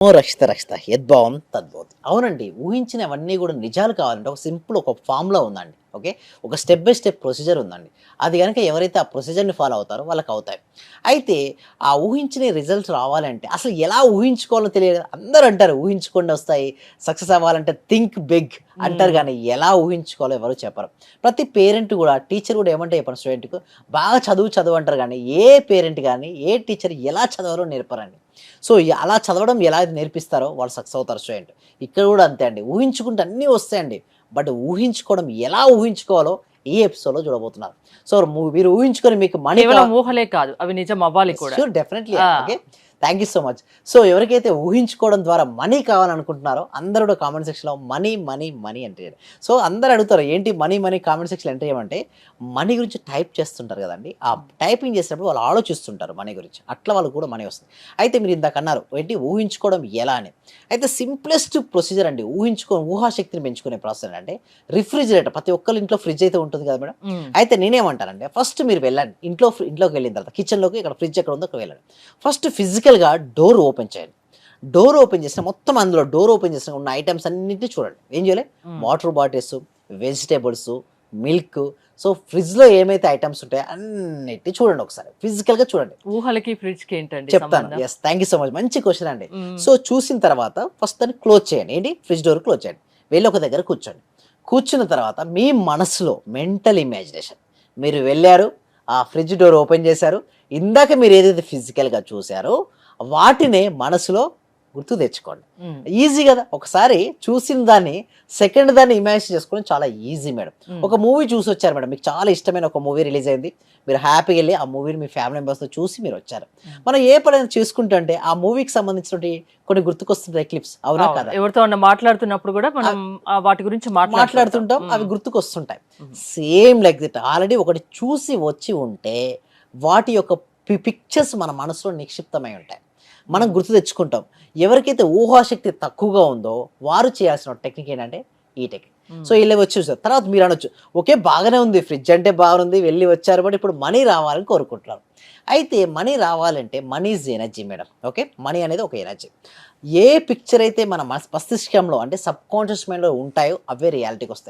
ఓ రక్షిత రక్షిత యద్భావం తద్భవతి. అవునండి. ఊహించినవన్నీ గూడా నిజాలు కావాలంటే ఒక సింపుల్ ఒక ఫార్ములా ఉందండి. ఓకే. ఒక స్టెప్ బై స్టెప్ ప్రొసీజర్ ఉందండి. అది గనక ఎవరైతే ఆ ప్రొసీజర్‌ని ఫాలో అవుతారో వాళ్ళకవుతాయి. అయితే ఆ ఊహించిన రిజల్ట్స్ రావాలంటే అసలు ఎలా ఊహించుకోవాలో తెలియదు కదా! అందరూ అంటారు ఊహించుకోండి వస్తాయి. సక్సెస్ అవ్వాలంటే థింక్ బిగ్ అంటారు హ్మ్. గానీ ఎలా ఊహించుకోవాలో ఎవరు చెప్పరు. ప్రతి పేరెంట్ గూడా టీచర్ గూడా ఏమంటే చెప్పరు స్టూడెంట్‌కు బాగా చదువు చదువు అంటారు గానీ ఏ పేరెంట్ గాని, ఏ టీచర్ ఎలా చదవాలో నేర్పరండి. సో, అలా చదవడం ఎలా అయితే నేర్పిస్తారో వాళ్ళు సక్సెస్ అవుతారు స్టూడెంట్. ఇక్కడ గూడా అంతే అండి. ఊహించుకుంటే అన్నీ వస్తాయండి. బట్ ఊహించుకోవడం ఎలా ఊహించుకోవాలో ఈ ఎపిసోడ్‌లో చూడబోతున్నారు. సో, మీరు ఊహించుకొని మీకు మనీ కేవలం ఊహలే కాదు. అవి నిజం అవ్వాలి కూడా. ష్యూర్ డెఫినెట్‌లీ ఆ! అండి. Okay. Thank you so much. So, ఎవరికైతే ఊహించుకోవడం ద్వారా మనీ కావాలనుకుంటున్నారో అందరూ కూడా కామెంట్ సెక్షన్‌లో మనీ, మనీ, మనీ ఎంటర్ చేయండి. సో, అందరూ అడుగుతారు ఏంటి మనీ, మనీ కామెంట్ సెక్షన్‌లో ఎంటర్ చేయమంటే మనీ గురించి టైప్ చేస్తుంటారు గదండీ! ఆ టైపింగ్ చేసేటప్పుడు వాళ్ళు ఆలోచిస్తుంటారు మనీ గురించి. అట్లా వాళ్ళకి కూడా మనీ వస్తుంది. అయితే మీరు ఇందాక అన్నారు ఏంటి ఊహించుకోవడం ఎలా అని. అయితే సింప్లెస్ట్ ప్రొసీజర్ అండి. ఊహాశక్తిని పెంచుకునే ప్రాసెస్ అంటే రిఫ్రిజిరేటర్ ప్రతి ఒక్కళ్ళ ఇంట్లో ఫ్రిడ్జ్ అయితే ఉంటుంది కదా మేడం. హ్మ్. అయితే నేనేమంటానంటే ఫస్ట్ మీరు వెళ్ళండి. ఇంట్లోకి వెళ్ళిన తర్వాత కిచెన్‌లోకి ఇక్కడ ఫ్రిడ్జ్ ఎక్కడ ఉందో అక్కడికి వెళ్ళండి. ఫస్ట్ ఫిజికల్‌గా డోర్ ఓపెన్ చేయండి. డోర్ ఓపెన్ చేస్తే మొత్తం అందులో డోర్ ఓపెన్ చేసిన ఉన్న ఐటెమ్స్ అన్నిటిని చూడండి. ఏం చేయాలి? హ్మ్. Water bottles, vegetables, milk. So, ఫ్రిడ్జ్‌లో ఏమైతే ఐటెమ్స్ ఉంటాయో అన్నిటిని చూడండి ఒకసారి. ఫిజికల్‌గా చూడండి. ఊహలకి, ఫ్రిడ్జ్‌కి ఏంటండి చెప్తాను. సంబంధం? Yes. Thank you so much. మంచి క్వెషన్ అండి. హ్మ్. సో, చూసిన తర్వాత ఫస్ట్ దాన్ని క్లోజ్ చేయండి. ఏంటి? ఫ్రిడ్జ్ డోర్ క్లోజ్ చేయండి. వెళ్లి ఒక దగ్గర కూర్చోండి. కూర్చున్న తర్వాత మీ మనసులో మెంటల్ ఇమాజినేషన్ మీరు వెళ్లారు. ఆ ఫ్రిడ్జ్ డోర్ ఓపెన్ చేశారు. ఇందాక మీరు ఏదైతే ఫిజికల్‌గా చూసారో వాటినే మనసులో గుర్తుకు తెచ్చుకోండి. హ్మ్. ఈజీ గదా! ఒకసారి చూసిన దాన్ని సెకండ్ దాన్ని ఇమాజిన్ చేసుకోవడం చాలా ఈజీ మేడం. హ్మ్. ఒక మూవీ చూసొచ్చారు మేడం. మీకు చాలా ఇష్టమైన ఒక మూవీ రిలీజ్ అయింది. మీరు హ్యాపీగా ఎళ్లి ఆ మూవీని మీ ఫ్యామిలీ మెంబర్స్‌తో చూసి మీరొచ్చారు. హ్మ్. మనం ఏ పనైనా చేసుకుంటుంటే ఆ మూవీకి సంబంధించినటువంటి కొన్ని గుర్తుకొస్తుంటాయి క్లిప్స్. అవునా? అవును. కాదా? ఎవరితో అన్నా మాట్లాడుతున్నప్పుడు గూడా మనం వాటి గురించి మాట్లాడుతూ ఉంటాం. మాట్లాడుతుంటాం. హ్మ్. అవి గుర్తుకొస్తుంటాయి. హ్మ్. సేమ్ లైక్ థట్ ఆల్రెడీ ఒకటి చూసి వచ్చి ఉంటే వాటి యొక్క పిక్చర్స్ మన మనసులో నిక్షిప్తమై ఉంటాయి. మనం హ్మ్. గుర్తు తెచ్చుకుంటాం. ఎవరికైతే ఊహాశక్తి తక్కువగా ఉందో వారు చేయాల్సిన టెక్నిక్ ఏంటంటే ఈ టెక్నిక్. సో, హ్మ్. ఈళ్ళే వచ్చి చూసారు. తర్వాత మీరనొచ్చు, ఓకే. బాగానే ఉంది. ఫ్రిడ్జ్ అంటే బాగుంది. వెళ్లి వచ్చారు. బట్ ఇప్పుడు మనీ రావాలని కోరుకుంటున్నారు. అయితే మనీ రావాలంటే money is energy madam. Okay. Money అనేది ఒక ఎనర్జీ. ఏ పిక్చర్ అయితే మన మస్తిష్కంలో అంటే సబ్‌కాన్షియస్ మైండ్‌లో ఉంటాయో అవే రియాలిటీకొస్తాయి.